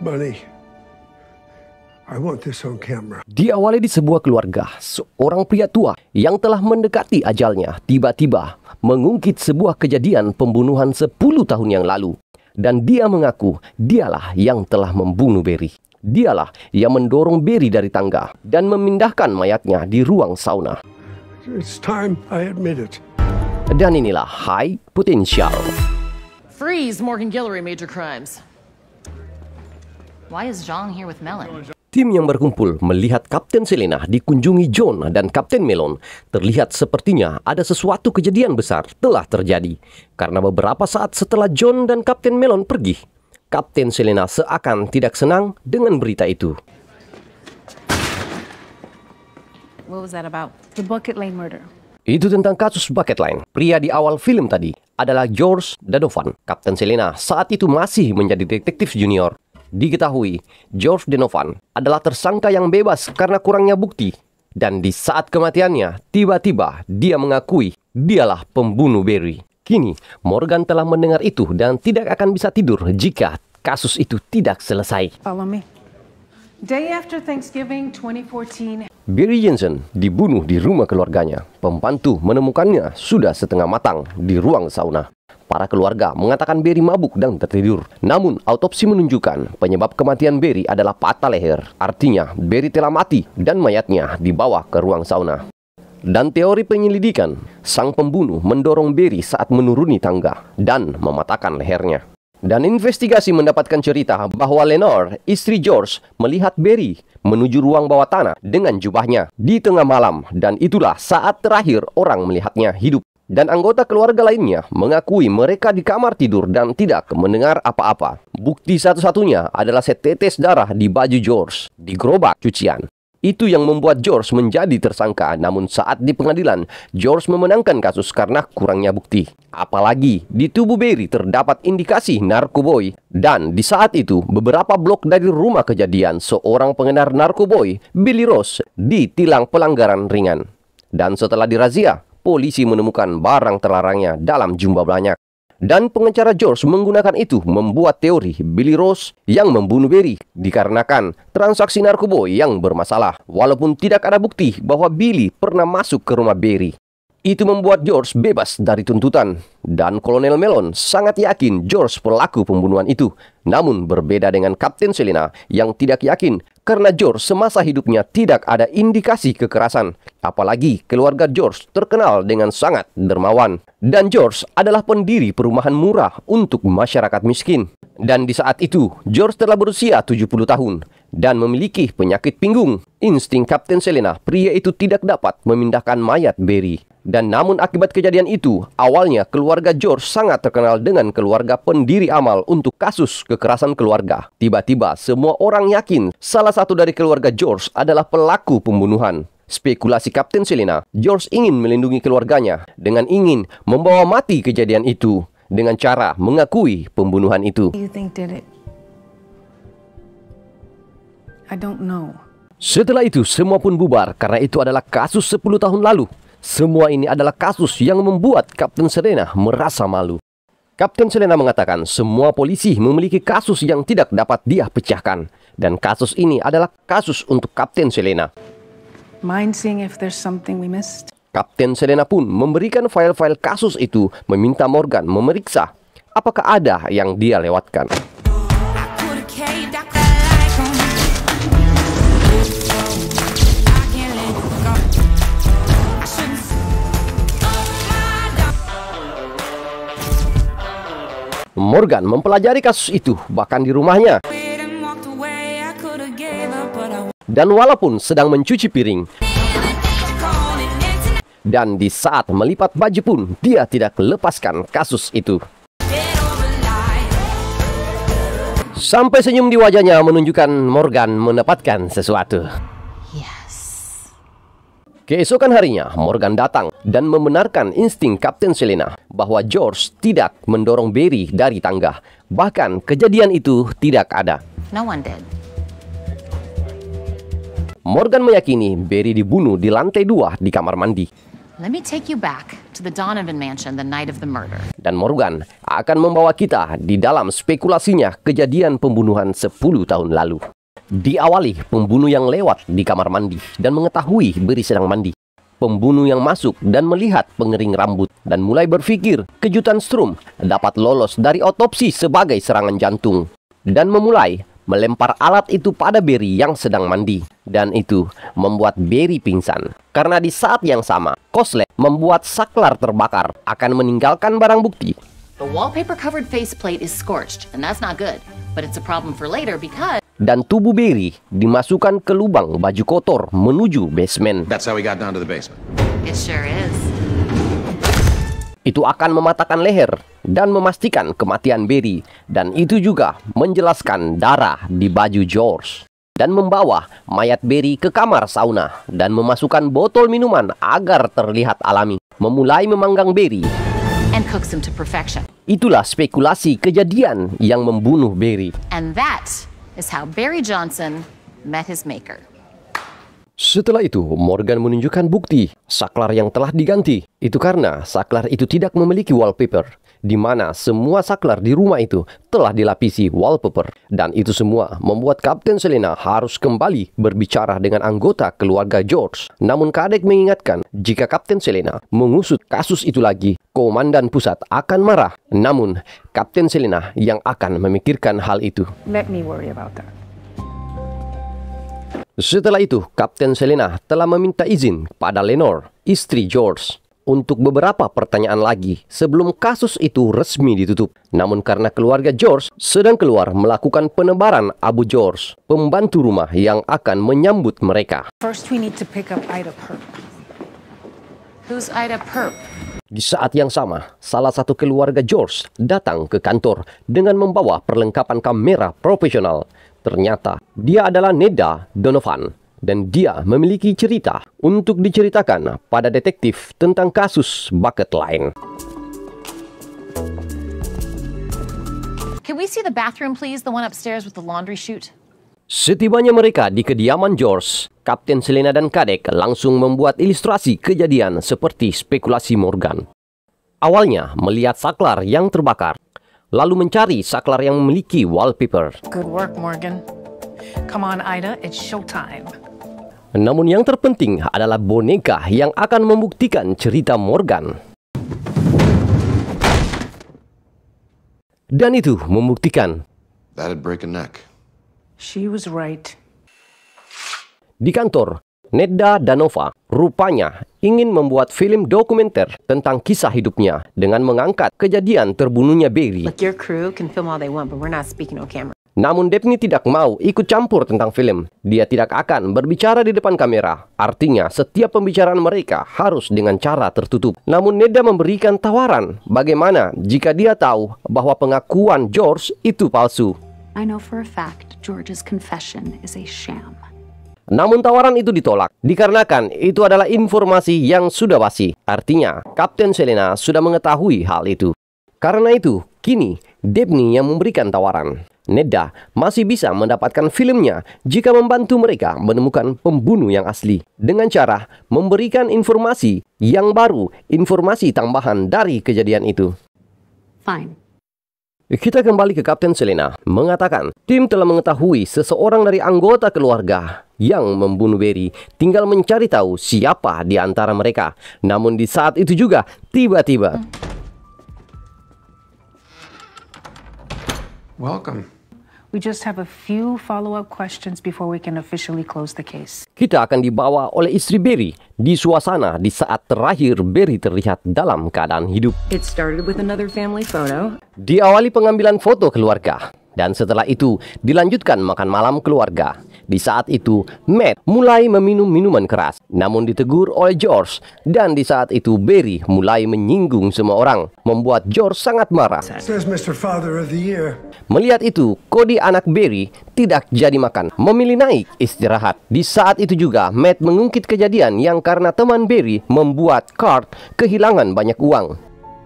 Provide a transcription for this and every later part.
money. I want this on camera. Diawali di sebuah keluarga, seorang pria tua yang telah mendekati ajalnya tiba-tiba mengungkit sebuah kejadian pembunuhan 10 tahun yang lalu. Dan dia mengaku dialah yang telah membunuh Barry. Dialah yang mendorong Barry dari tangga dan memindahkan mayatnya di ruang sauna. It's time I admit it. Dan inilah High Potential. Freeze, Morgan Guillory, Major Crimes. Why is John here with Melon? Tim yang berkumpul melihat Kapten Selena dikunjungi John dan Kapten Melon. Terlihat sepertinya ada sesuatu kejadian besar telah terjadi. Karena beberapa saat setelah John dan Kapten Melon pergi, Kapten Selena seakan tidak senang dengan berita itu. What was that about? The Bucket Lane murder. Itu tentang kasus Bucket Lane. Pria di awal film tadi adalah George Donovan. Kapten Selena saat itu masih menjadi detektif junior. Diketahui, George Donovan adalah tersangka yang bebas karena kurangnya bukti. Dan di saat kematiannya, tiba-tiba dia mengakui dialah pembunuh Barry. Kini, Morgan telah mendengar itu dan tidak akan bisa tidur jika kasus itu tidak selesai. Follow me. Day after Thanksgiving 2014. Barry Jensen dibunuh di rumah keluarganya. Pembantu menemukannya sudah setengah matang di ruang sauna. Para keluarga mengatakan Barry mabuk dan tertidur. Namun, autopsi menunjukkan penyebab kematian Barry adalah patah leher. Artinya, Barry telah mati dan mayatnya dibawa ke ruang sauna. Dan teori penyelidikan, sang pembunuh mendorong Barry saat menuruni tangga dan mematahkan lehernya. Dan investigasi mendapatkan cerita bahwa Lenore, istri George, melihat Barry menuju ruang bawah tanah dengan jubahnya di tengah malam. Dan itulah saat terakhir orang melihatnya hidup. Dan anggota keluarga lainnya mengakui mereka di kamar tidur dan tidak mendengar apa-apa. Bukti satu-satunya adalah setetes darah di baju George di gerobak cucian. Itu yang membuat George menjadi tersangka. Namun saat di pengadilan, George memenangkan kasus karena kurangnya bukti. Apalagi di tubuh Barry terdapat indikasi narkoboy. Dan di saat itu, beberapa blok dari rumah kejadian, seorang pengedar narkoboy, Billy Rose, ditilang pelanggaran ringan. Dan setelah dirazia, polisi menemukan barang terlarangnya dalam jumlah banyak. Dan pengacara George menggunakan itu membuat teori Billy Rose yang membunuh Barry dikarenakan transaksi narkoba yang bermasalah. Walaupun tidak ada bukti bahwa Billy pernah masuk ke rumah Barry. Itu membuat George bebas dari tuntutan. Dan Kolonel Melon sangat yakin George pelaku pembunuhan itu. Namun berbeda dengan Kapten Selena yang tidak yakin karena George semasa hidupnya tidak ada indikasi kekerasan. Apalagi keluarga George terkenal dengan sangat dermawan. Dan George adalah pendiri perumahan murah untuk masyarakat miskin. Dan di saat itu, George telah berusia 70 tahun dan memiliki penyakit pinggung. Insting Kapten Selena, pria itu tidak dapat memindahkan mayat Barry. Dan namun akibat kejadian itu, awalnya keluarga George sangat terkenal dengan keluarga pendiri amal untuk kasus kekerasan keluarga. Tiba-tiba semua orang yakin salah satu dari keluarga George adalah pelaku pembunuhan. Spekulasi Kapten Selena, George ingin melindungi keluarganya dengan ingin membawa mati kejadian itu dengan cara mengakui pembunuhan itu. You think did it? I don't know. Setelah itu semua pun bubar karena itu adalah kasus 10 tahun lalu. Semua ini adalah kasus yang membuat Kapten Selena merasa malu. Kapten Selena mengatakan semua polisi memiliki kasus yang tidak dapat dia pecahkan. Dan kasus ini adalah kasus untuk Kapten Selena. Mind seeing if there's something we missed? Kapten Selena pun memberikan file-file kasus itu meminta Morgan memeriksa apakah ada yang dia lewatkan. Morgan mempelajari kasus itu bahkan di rumahnya. Dan walaupun sedang mencuci piring dan di saat melipat baju pun dia tidak lepaskan kasus itu. Sampai senyum di wajahnya menunjukkan Morgan mendapatkan sesuatu. Keesokan harinya, Morgan datang dan membenarkan insting Kapten Selena bahwa George tidak mendorong Barry dari tangga. Bahkan kejadian itu tidak ada. No one did. Morgan meyakini Barry dibunuh di lantai 2 di kamar mandi. Let me take you back to the Donovan mansion the night of the murder. Dan Morgan akan membawa kita di dalam spekulasinya kejadian pembunuhan 10 tahun lalu. Diawali pembunuh yang lewat di kamar mandi dan mengetahui Barry sedang mandi. Pembunuh yang masuk dan melihat pengering rambut dan mulai berpikir kejutan Strum dapat lolos dari otopsi sebagai serangan jantung. Dan memulai melempar alat itu pada Barry yang sedang mandi. Dan itu membuat Barry pingsan. Karena di saat yang sama, Kosley membuat saklar terbakar akan meninggalkan barang bukti. The wallpaper-covered faceplate is scorched, and that's not good. But it's a problem for later because... Dan tubuh Barry dimasukkan ke lubang baju kotor menuju basement. That's how we got down to the basement. It sure is. Itu akan mematahkan leher dan memastikan kematian Barry. Dan itu juga menjelaskan darah di baju George. Dan membawa mayat Barry ke kamar sauna dan memasukkan botol minuman agar terlihat alami. Memulai memanggang Barry. And cooks him to perfection. Itulah spekulasi kejadian yang membunuh Barry. And that is how Barry Johnson met his maker. Setelah itu, Morgan menunjukkan bukti saklar yang telah diganti. Itu karena saklar itu tidak memiliki wallpaper, di mana semua saklar di rumah itu telah dilapisi wallpaper. Dan itu semua membuat Kapten Selena harus kembali berbicara dengan anggota keluarga George. Namun Kadek mengingatkan, jika Kapten Selena mengusut kasus itu lagi, Komandan Pusat akan marah. Namun, Kapten Selena yang akan memikirkan hal itu. Let me worry about that. Setelah itu, Kapten Selena telah meminta izin pada Lenore, istri George, untuk beberapa pertanyaan lagi sebelum kasus itu resmi ditutup. Namun karena keluarga George sedang keluar melakukan penebaran abu George, pembantu rumah yang akan menyambut mereka. First, we need to pick up Ida Perp. Who's Ida Perp? Di saat yang sama, salah satu keluarga George datang ke kantor dengan membawa perlengkapan kamera profesional. Ternyata dia adalah Neda Donovan dan dia memiliki cerita untuk diceritakan pada detektif tentang kasus Bucket Line. Can we see the bathroom, please? The one upstairs with the laundry chute? Setibanya mereka di kediaman George, Kapten Selena dan Kadek langsung membuat ilustrasi kejadian seperti spekulasi Morgan. Awalnya melihat saklar yang terbakar, lalu mencari saklar yang memiliki wallpaper. Good work, Morgan. Come on, Ida, it's showtime. Namun yang terpenting adalah boneka yang akan membuktikan cerita Morgan. Dan itu membuktikan. That'd break a neck. She was right. Di kantor, Neda Danova rupanya ingin membuat film dokumenter tentang kisah hidupnya dengan mengangkat kejadian terbunuhnya Barry. Look, your crew can film all they want, but we're not speaking on camera. Namun Daphne tidak mau ikut campur tentang film. Dia tidak akan berbicara di depan kamera. Artinya setiap pembicaraan mereka harus dengan cara tertutup. Namun Neda memberikan tawaran bagaimana jika dia tahu bahwa pengakuan George itu palsu. I know for a fact George's confession is a sham. Namun tawaran itu ditolak, dikarenakan itu adalah informasi yang sudah basi. Artinya, Kapten Selena sudah mengetahui hal itu. Karena itu, kini Daphne yang memberikan tawaran. Neda masih bisa mendapatkan filmnya jika membantu mereka menemukan pembunuh yang asli. Dengan cara memberikan informasi yang baru, informasi tambahan dari kejadian itu. Fine. Kita kembali ke Kapten Selena, mengatakan tim telah mengetahui seseorang dari anggota keluarga yang membunuh Barry, tinggal mencari tahu siapa di antara mereka. Namun di saat itu juga, tiba-tiba Welcome. We just have a few follow-up questions before we can officially close the case. kita akan dibawa oleh istri Barry di suasana di saat terakhir Barry terlihat dalam keadaan hidup. It started with another family photo. Diawali pengambilan foto keluarga, dan setelah itu dilanjutkan makan malam keluarga. Di saat itu, Matt mulai meminum minuman keras, namun ditegur oleh George. Dan di saat itu, Barry mulai menyinggung semua orang, membuat George sangat marah. Says Mr. Father of the Year. Melihat itu, Cody anak Barry tidak jadi makan, memilih naik istirahat. Di saat itu juga, Matt mengungkit kejadian yang karena teman Barry membuat Cart kehilangan banyak uang.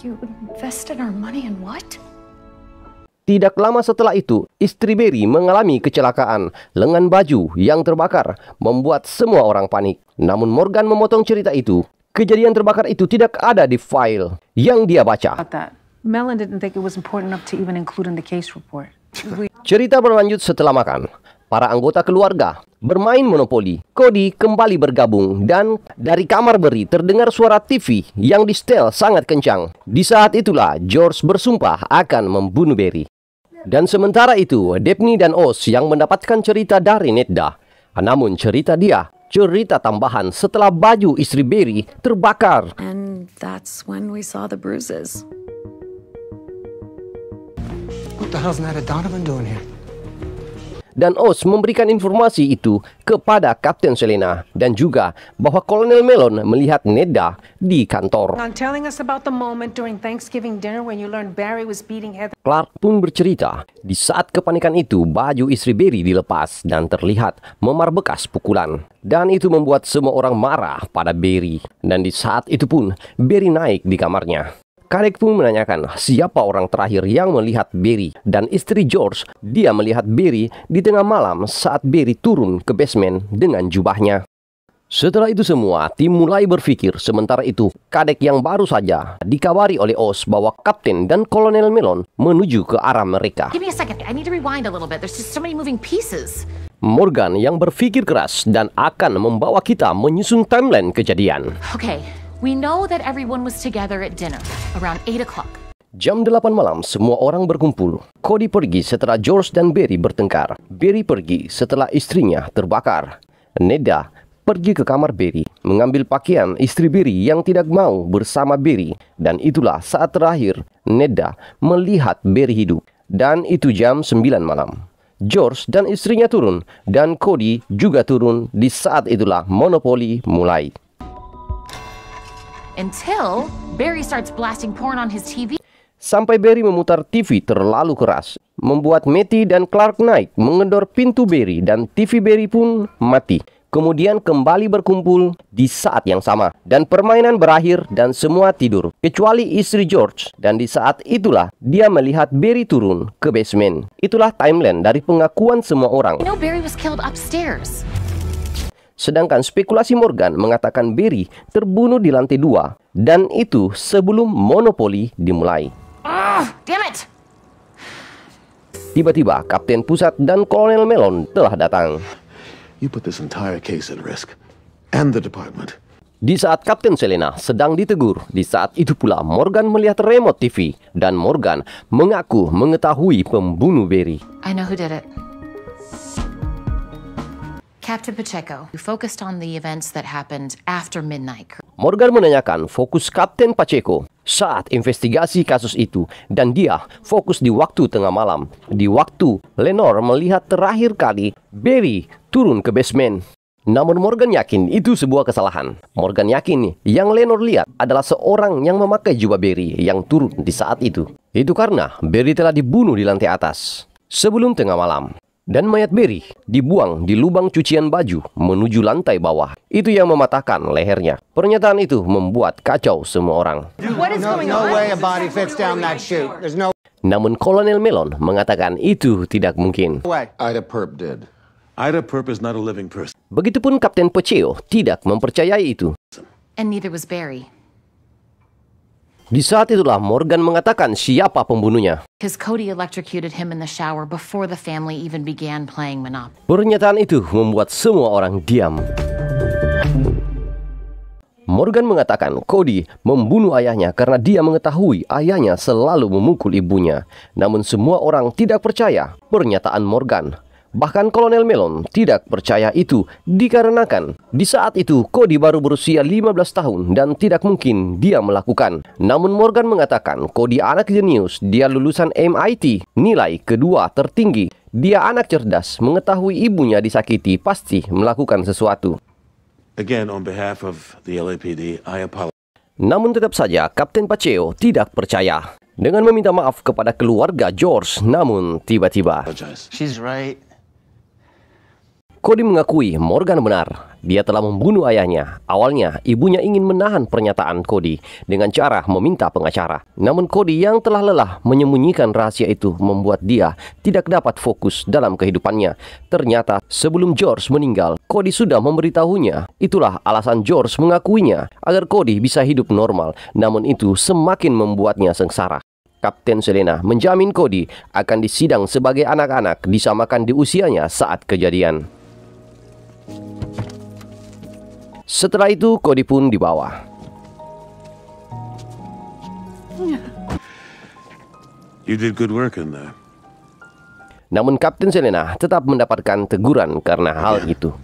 You invested our money in what? Tidak lama setelah itu, istri Barry mengalami kecelakaan. Lengan baju yang terbakar membuat semua orang panik. Namun Morgan memotong cerita itu Kejadian terbakar itu tidak ada di file yang dia baca. About that. Melon didn't think it was important enough to even include in the case report. Cerita berlanjut setelah makan. Para anggota keluarga bermain monopoli. Cody kembali bergabung dan dari kamar Barry terdengar suara TV yang disetel sangat kencang. Di saat itulah George bersumpah akan membunuh Barry. Dan sementara itu, Daphne dan Oz yang mendapatkan cerita dari Nedda. Namun cerita tambahan setelah baju istri Barry terbakar. And that's when we saw the bruises. What the hell's Nada Donovan doing here? Dan Oz memberikan informasi itu kepada Kapten Selena dan juga bahwa Kolonel Melon melihat Nedda di kantor. On telling us about the moment during Thanksgiving dinner when you learned Barry was beating Heather. Clark pun bercerita, di saat kepanikan itu baju istri Barry dilepas dan terlihat memar bekas pukulan. Dan itu membuat semua orang marah pada Barry. Dan di saat itu pun Barry naik di kamarnya. Kadek pun menanyakan siapa orang terakhir yang melihat Barry. Dan istri George, dia melihat Barry di tengah malam saat Barry turun ke basement dengan jubahnya. Setelah itu semua, tim mulai berpikir. Sementara itu, Kadek yang baru saja dikabari oleh Oz bahwa Kapten dan Kolonel Melon menuju ke arah mereka. Give me a second. I need to rewind a little bit. There's just so many moving pieces. Morgan yang berpikir keras dan akan membawa kita menyusun timeline kejadian. Okay, we know that everyone was together at dinner around 8 o'clock. Jam 8 malam, semua orang berkumpul. Cody pergi setelah George dan Barry bertengkar. Barry pergi setelah istrinya terbakar. Nedda pergi ke kamar Barry, mengambil pakaian istri Barry yang tidak mau bersama Barry. Dan itulah saat terakhir Nedda melihat Barry hidup. Dan itu jam 9 malam. George dan istrinya turun, dan Cody juga turun. Di saat itulah monopoli mulai. Until Barry starts blasting porn on his TV. Sampai Barry memutar TV terlalu keras, membuat Matty dan Clark naik mengendor pintu Barry dan TV Barry pun mati. Kemudian kembali berkumpul di saat yang sama. Dan permainan berakhir dan semua tidur. Kecuali istri George. Dan di saat itulah dia melihat Barry turun ke basement. Itulah timeline dari pengakuan semua orang. You know Barry was killed upstairs. Sedangkan spekulasi Morgan mengatakan Barry terbunuh di lantai 2. Dan itu sebelum monopoli dimulai. Damn it! Tiba-tiba Kapten Pusat dan Kolonel Melon telah datang. You put this entire case at risk. And the department. Di saat Kapten Selena sedang ditegur, di saat itu pula Morgan melihat remote TV. Dan Morgan mengaku mengetahui pembunuh Barry. I know who did it. Captain Pacheco, who focused on the events that happened after midnight. Morgan menanyakan fokus Kapten Pacheco saat investigasi kasus itu. Dan dia fokus di waktu tengah malam. Di waktu Lenore melihat terakhir kali Barry turun ke basement. Namun Morgan yakin itu sebuah kesalahan. Morgan yakin yang Lenore lihat adalah seorang yang memakai jubah Barry yang turun di saat itu. Itu karena Barry telah dibunuh di lantai atas sebelum tengah malam. Dan mayat Barry dibuang di lubang cucian baju menuju lantai bawah. Itu yang mematahkan lehernya. Pernyataan itu membuat kacau semua orang. Namun Kolonel Melon mengatakan itu tidak mungkin. Ida Perp did. Ida Perp is not a living person. Begitupun Kapten Pacheco tidak mempercayai itu. And neither was Barry. Di saat itulah Morgan mengatakan siapa pembunuhnya. Because Cody electrocuted him in the shower before the family even began playing Monopoly. Pernyataan itu membuat semua orang diam. Morgan mengatakan Cody membunuh ayahnya karena dia mengetahui ayahnya selalu memukul ibunya. Namun semua orang tidak percaya pernyataan Morgan. Bahkan Kolonel Melon tidak percaya itu dikarenakan di saat itu Cody baru berusia 15 tahun dan tidak mungkin dia melakukan. Namun Morgan mengatakan Cody anak jenius, dia lulusan MIT, nilai kedua tertinggi. Dia anak cerdas, mengetahui ibunya disakiti pasti melakukan sesuatu. Again, on behalf of the LAPD, I apologize. Namun tetap saja Kapten Pacheco tidak percaya dengan meminta maaf kepada keluarga George. Namun tiba-tiba She's right. Cody mengakui Morgan benar. Dia telah membunuh ayahnya. Awalnya, ibunya ingin menahan pernyataan Cody dengan cara meminta pengacara. Namun Cody yang telah lelah menyembunyikan rahasia itu membuat dia tidak dapat fokus dalam kehidupannya. Ternyata sebelum George meninggal, Cody sudah memberitahunya. Itulah alasan George mengakuinya agar Cody bisa hidup normal. Namun itu semakin membuatnya sengsara. Kapten Selena menjamin Cody akan disidang sebagai anak-anak disamakan di usianya saat kejadian. Setelah itu, Cody pun dibawa. You did good work in there. Namun Kapten Selena tetap mendapatkan teguran karena hal itu.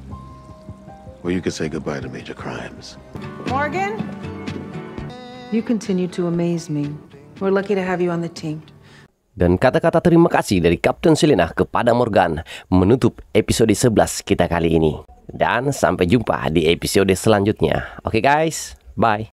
Well, you could say goodbye to major crimes. Morgan? You continue to amaze me. We're lucky to have you on the team. Dan kata-kata terima kasih dari Kapten Selena kepada Morgan menutup episode 11 kita kali ini. Dan sampai jumpa di episode selanjutnya. Oke guys, bye.